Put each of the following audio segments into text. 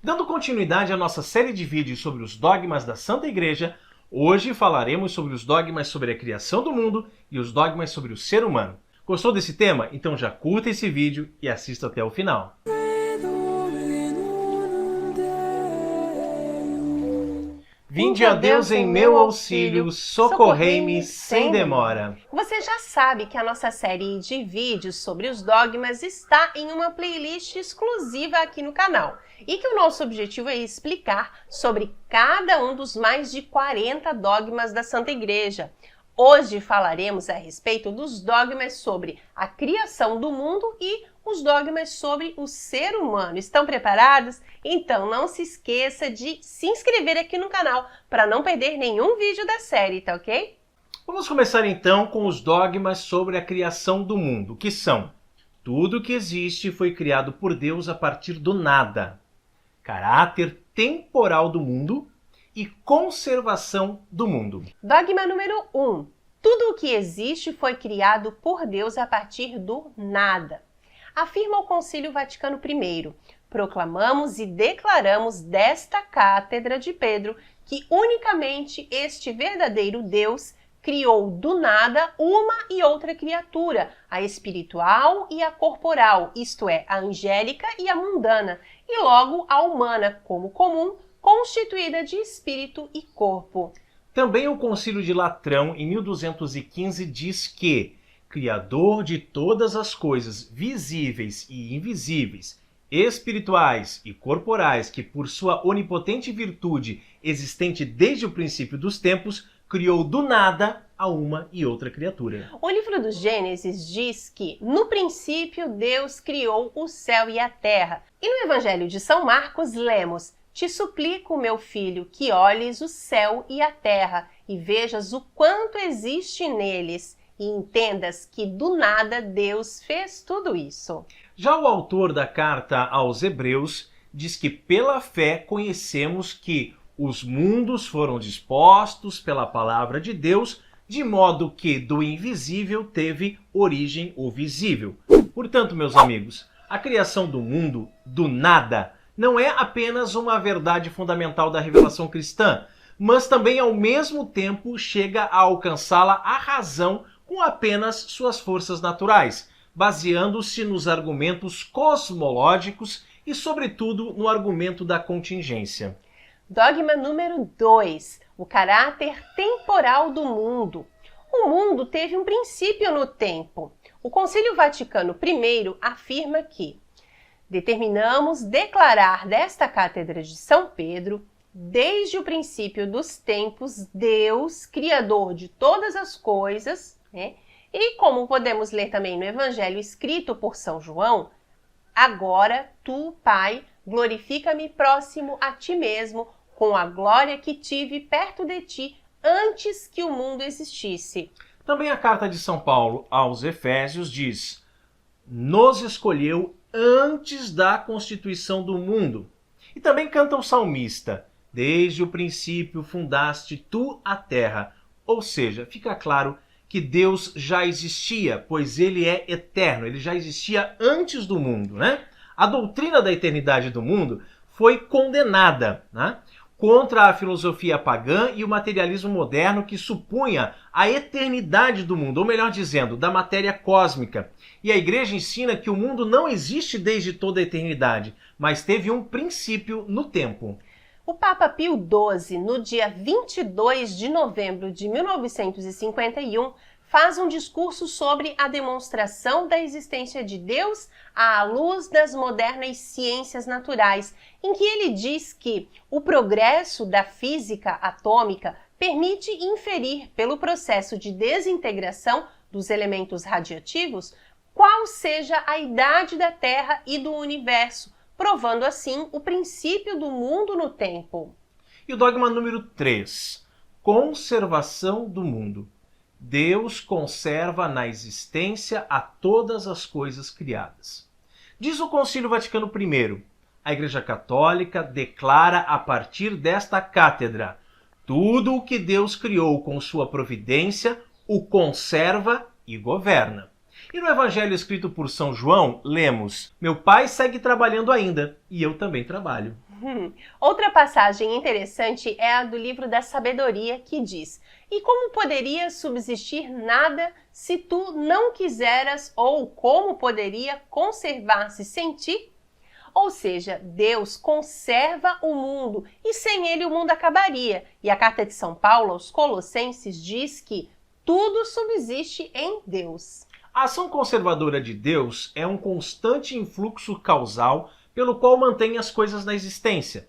Dando continuidade à nossa série de vídeos sobre os dogmas da Santa Igreja, hoje falaremos sobre os dogmas sobre a criação do mundo e os dogmas sobre o ser humano. Gostou desse tema? Então já curta esse vídeo e assista até o final. Vinde a Deus em meu auxílio, socorrei-me sem demora. Você já sabe que a nossa série de vídeos sobre os dogmas está em uma playlist exclusiva aqui no canal e que o nosso objetivo é explicar sobre cada um dos mais de 40 dogmas da Santa Igreja. Hoje falaremos a respeito dos dogmas sobre a criação do mundo e os dogmas sobre o ser humano. Estão preparados? Então não se esqueça de se inscrever aqui no canal para não perder nenhum vídeo da série, tá ok? Vamos começar então com os dogmas sobre a criação do mundo, que são: tudo que existe foi criado por Deus a partir do nada, caráter temporal do mundo e conservação do mundo. Dogma número 1. Tudo o que existe foi criado por Deus a partir do nada. Afirma o Concílio Vaticano I. Proclamamos e declaramos desta cátedra de Pedro que unicamente este verdadeiro Deus criou do nada uma e outra criatura, a espiritual e a corporal, isto é, a angélica e a mundana, e logo a humana, como comum, constituída de espírito e corpo. Também o Concílio de Latrão, em 1215, diz que Criador de todas as coisas visíveis e invisíveis, espirituais e corporais, que por sua onipotente virtude, existente desde o princípio dos tempos, criou do nada a uma e outra criatura. O livro do Gênesis diz que, no princípio, Deus criou o céu e a terra. E no Evangelho de São Marcos, lemos: Te suplico, meu filho, que olhes o céu e a terra e vejas o quanto existe neles e entendas que do nada Deus fez tudo isso. Já o autor da carta aos Hebreus diz que pela fé conhecemos que os mundos foram dispostos pela palavra de Deus, de modo que do invisível teve origem o visível. Portanto, meus amigos, a criação do mundo do nada não é apenas uma verdade fundamental da revelação cristã, mas também ao mesmo tempo chega a alcançá-la a razão com apenas suas forças naturais, baseando-se nos argumentos cosmológicos e, sobretudo, no argumento da contingência. Dogma número 2. O caráter temporal do mundo. O mundo teve um princípio no tempo. O Concílio Vaticano I afirma que determinamos declarar desta cátedra de São Pedro, desde o princípio dos tempos, Deus, Criador de todas as coisas, e como podemos ler também no Evangelho escrito por São João, agora tu, Pai, glorifica-me próximo a ti mesmo, com a glória que tive perto de ti antes que o mundo existisse. Também a carta de São Paulo aos Efésios diz: nos escolheu antes da constituição do mundo. E também canta o salmista: desde o princípio fundaste tu a terra. Ou seja, fica claro que Deus já existia, pois ele é eterno, ele já existia antes do mundo, né? A doutrina da eternidade do mundo foi condenada, né, contra a filosofia pagã e o materialismo moderno que supunha a eternidade do mundo, ou melhor dizendo, da matéria cósmica. E a Igreja ensina que o mundo não existe desde toda a eternidade, mas teve um princípio no tempo. O Papa Pio XII, no dia 22 de novembro de 1951, faz um discurso sobre a demonstração da existência de Deus à luz das modernas ciências naturais, em que ele diz que o progresso da física atômica permite inferir, pelo processo de desintegração dos elementos radioativos, qual seja a idade da Terra e do universo, provando assim o princípio do mundo no tempo. E o dogma número 3, conservação do mundo. Deus conserva na existência a todas as coisas criadas. Diz o Concílio Vaticano I, a Igreja Católica declara a partir desta cátedra: tudo o que Deus criou com sua providência o conserva e governa. E no Evangelho escrito por São João, lemos: meu pai segue trabalhando ainda, e eu também trabalho. Outra passagem interessante é a do livro da Sabedoria, que diz: "E como poderia subsistir nada se tu não quiseras, ou como poderia conservar-se sem ti?" Ou seja, Deus conserva o mundo e sem ele o mundo acabaria. E a carta de São Paulo aos Colossenses diz que tudo subsiste em Deus. A ação conservadora de Deus é um constante influxo causal pelo qual mantém as coisas na existência.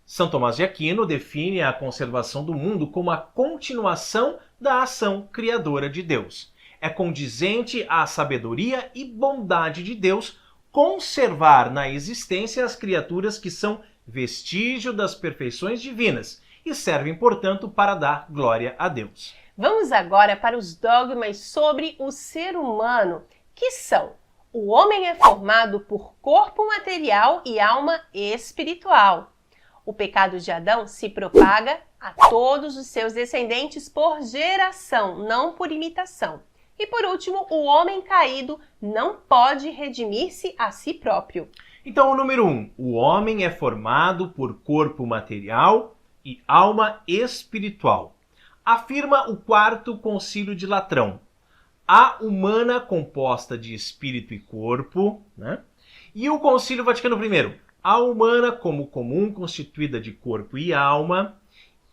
São Tomás de Aquino define a conservação do mundo como a continuação da ação criadora de Deus. É condizente à sabedoria e bondade de Deus conservar na existência as criaturas que são vestígio das perfeições divinas e servem, portanto, para dar glória a Deus. Vamos agora para os dogmas sobre o ser humano, que são: o homem é formado por corpo material e alma espiritual. O pecado de Adão se propaga a todos os seus descendentes por geração, não por imitação. E por último, o homem caído não pode redimir-se a si próprio. Então, o número 1, o homem é formado por corpo material e alma espiritual. Afirma o Quarto Concílio de Latrão. A humana composta de espírito e corpo, né? E o Concílio Vaticano I. A humana como comum constituída de corpo e alma.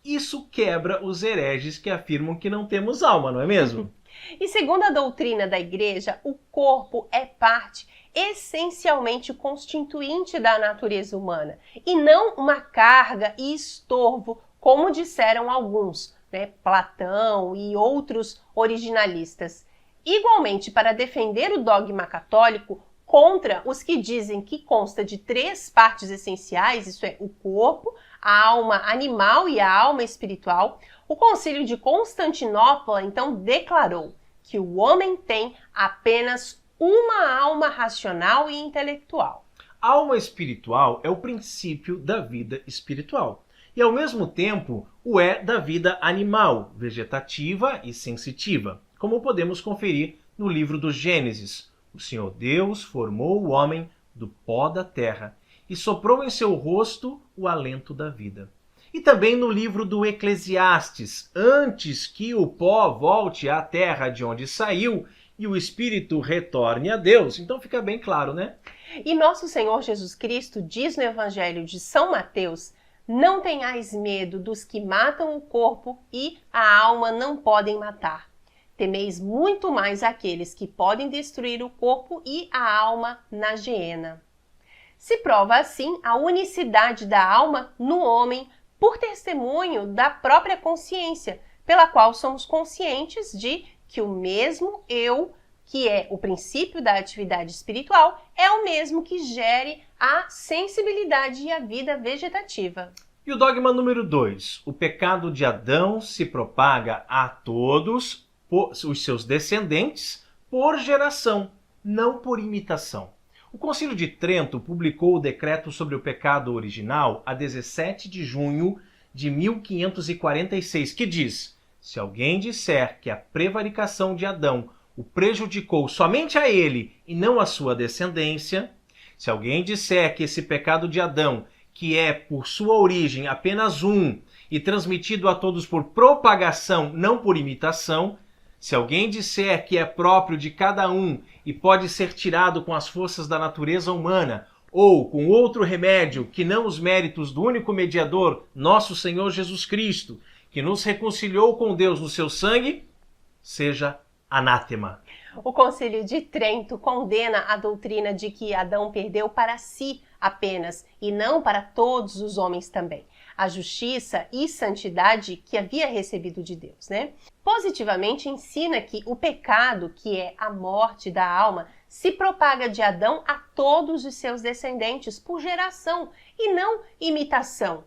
Isso quebra os hereges que afirmam que não temos alma, não é mesmo? E segundo a doutrina da Igreja, o corpo é parte essencialmente constituinte da natureza humana e não uma carga e estorvo, como disseram alguns, Platão e outros originalistas. Igualmente, para defender o dogma católico contra os que dizem que consta de 3 partes essenciais, isso é, o corpo, a alma animal e a alma espiritual, o Concílio de Constantinopla então declarou que o homem tem apenas uma alma racional e intelectual. A alma espiritual é o princípio da vida espiritual e, ao mesmo tempo, o é da vida animal, vegetativa e sensitiva, como podemos conferir no livro do Gênesis. O Senhor Deus formou o homem do pó da terra e soprou em seu rosto o alento da vida. E também no livro do Eclesiastes, antes que o pó volte à terra de onde saiu e o espírito retorne a Deus. Então fica bem claro, né? E nosso Senhor Jesus Cristo diz no Evangelho de São Mateus: "Não tenhais medo dos que matam o corpo e a alma não podem matar. Temeis muito mais aqueles que podem destruir o corpo e a alma na geena." Se prova assim a unicidade da alma no homem por testemunho da própria consciência, pela qual somos conscientes de que o mesmo eu, que é o princípio da atividade espiritual, é o mesmo que gere a sensibilidade e a vida vegetativa. E o dogma número 2, o pecado de Adão se propaga a todos os seus descendentes por geração, não por imitação. O Concílio de Trento publicou o decreto sobre o pecado original a 17 de junho de 1546, que diz: se alguém disser que a prevaricação de Adão o prejudicou somente a ele e não a sua descendência, se alguém disser que esse pecado de Adão, que é por sua origem apenas um e transmitido a todos por propagação, não por imitação, se alguém disser que é próprio de cada um e pode ser tirado com as forças da natureza humana ou com outro remédio que não os méritos do único mediador, nosso Senhor Jesus Cristo, que nos reconciliou com Deus no seu sangue, seja anátema. O Concílio de Trento condena a doutrina de que Adão perdeu para si apenas e não para todos os homens também a justiça e santidade que havia recebido de Deus, Positivamente ensina que o pecado, que é a morte da alma, se propaga de Adão a todos os seus descendentes por geração e não imitação,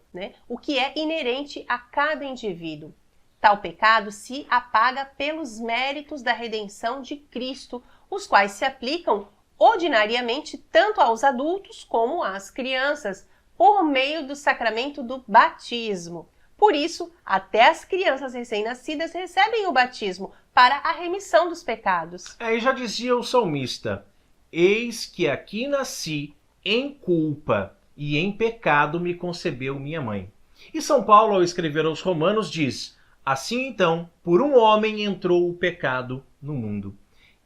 o que é inerente a cada indivíduo. Tal pecado se apaga pelos méritos da redenção de Cristo, os quais se aplicam ordinariamente tanto aos adultos como às crianças, por meio do sacramento do batismo. Por isso, até as crianças recém-nascidas recebem o batismo para a remissão dos pecados. Aí já dizia o salmista: eis que aqui nasci em culpa, e em pecado me concebeu minha mãe. E São Paulo, ao escrever aos Romanos, diz: assim então, por um homem entrou o pecado no mundo.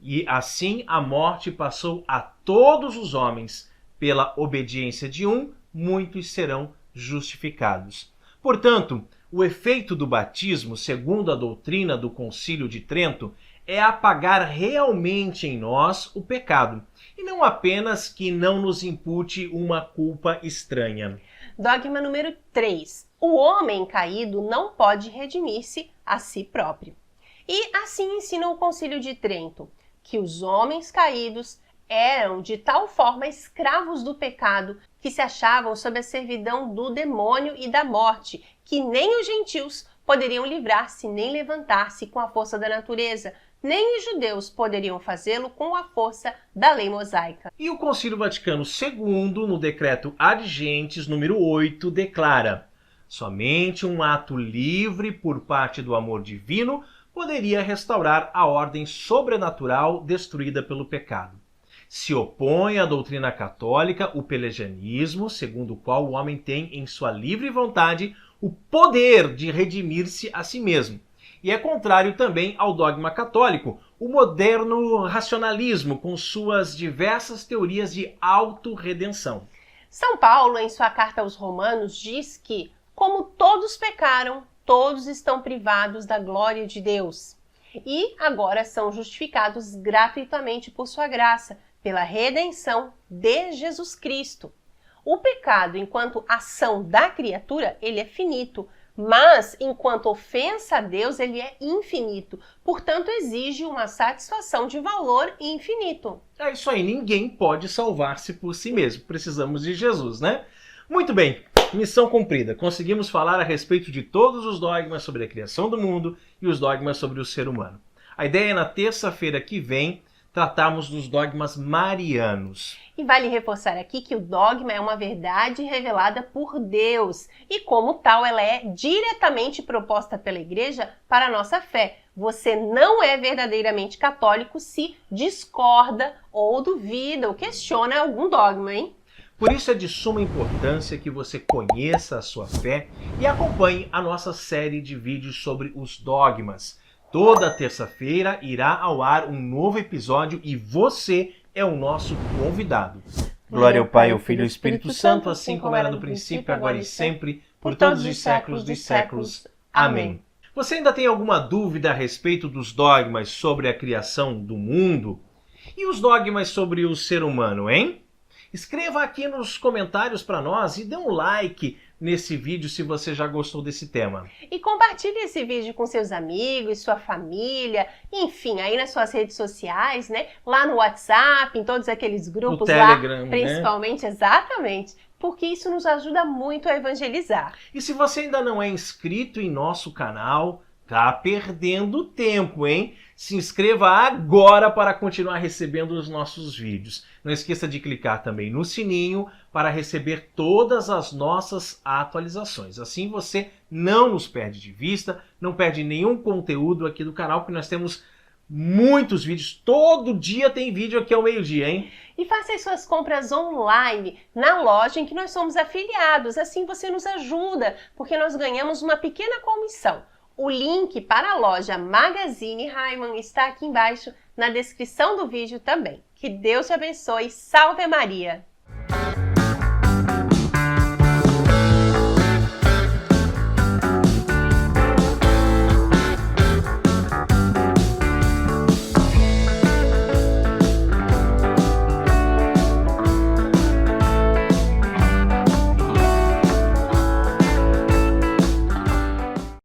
E assim a morte passou a todos os homens. Pela obediência de um, muitos serão justificados. Portanto, o efeito do batismo, segundo a doutrina do Concílio de Trento, é apagar realmente em nós o pecado, e não apenas que não nos impute uma culpa estranha. Dogma número 3. O homem caído não pode redimir-se a si próprio. E assim ensina o Concílio de Trento, que os homens caídos eram de tal forma escravos do pecado que se achavam sob a servidão do demônio e da morte, que nem os gentios poderiam livrar-se nem levantar-se com a força da natureza, nem os judeus poderiam fazê-lo com a força da lei mosaica. E o Concílio Vaticano II, no decreto Ad Gentes, número 8, declara: somente um ato livre por parte do amor divino poderia restaurar a ordem sobrenatural destruída pelo pecado. Se opõe à doutrina católica o pelagianismo, segundo o qual o homem tem em sua livre vontade o poder de redimir-se a si mesmo. E é contrário também ao dogma católico, o moderno racionalismo, com suas diversas teorias de autorredenção. São Paulo, em sua carta aos Romanos, diz que, como todos pecaram, todos estão privados da glória de Deus. E agora são justificados gratuitamente por sua graça, pela redenção de Jesus Cristo. O pecado, enquanto ação da criatura, ele é finito, mas enquanto ofensa a Deus, ele é infinito. Portanto, exige uma satisfação de valor infinito. É isso aí, ninguém pode salvar-se por si mesmo. Precisamos de Jesus, né? Muito bem, missão cumprida. Conseguimos falar a respeito de todos os dogmas sobre a criação do mundo e os dogmas sobre o ser humano. A ideia é, na terça-feira que vem, tratarmos dos dogmas marianos. E vale reforçar aqui que o dogma é uma verdade revelada por Deus e, como tal, ela é diretamente proposta pela Igreja para a nossa fé. Você não é verdadeiramente católico se discorda ou duvida ou questiona algum dogma, hein? Por isso é de suma importância que você conheça a sua fé e acompanhe a nossa série de vídeos sobre os dogmas. Toda terça-feira irá ao ar um novo episódio e você é o nosso convidado. Glória ao Pai, ao Filho e ao Espírito Santo, assim como era no princípio, agora e sempre, por todos os séculos dos séculos. Amém. Você ainda tem alguma dúvida a respeito dos dogmas sobre a criação do mundo? E os dogmas sobre o ser humano, hein? Escreva aqui nos comentários para nós e dê um like nesse vídeo se você já gostou desse tema. E compartilhe esse vídeo com seus amigos, sua família, enfim, aí nas suas redes sociais, né? Lá no WhatsApp, em todos aqueles grupos no Telegram, lá, principalmente, né? Exatamente, porque isso nos ajuda muito a evangelizar. E se você ainda não é inscrito em nosso canal, tá perdendo tempo, hein? Se inscreva agora para continuar recebendo os nossos vídeos. Não esqueça de clicar também no sininho para receber todas as nossas atualizações. Assim você não nos perde de vista, não perde nenhum conteúdo aqui do canal, porque nós temos muitos vídeos. Todo dia tem vídeo aqui ao meio-dia, hein? E faça as suas compras online na loja em que nós somos afiliados. Assim você nos ajuda, porque nós ganhamos uma pequena comissão. O link para a loja Magazine Raimann está aqui embaixo na descrição do vídeo também. Que Deus te abençoe. Salve Maria!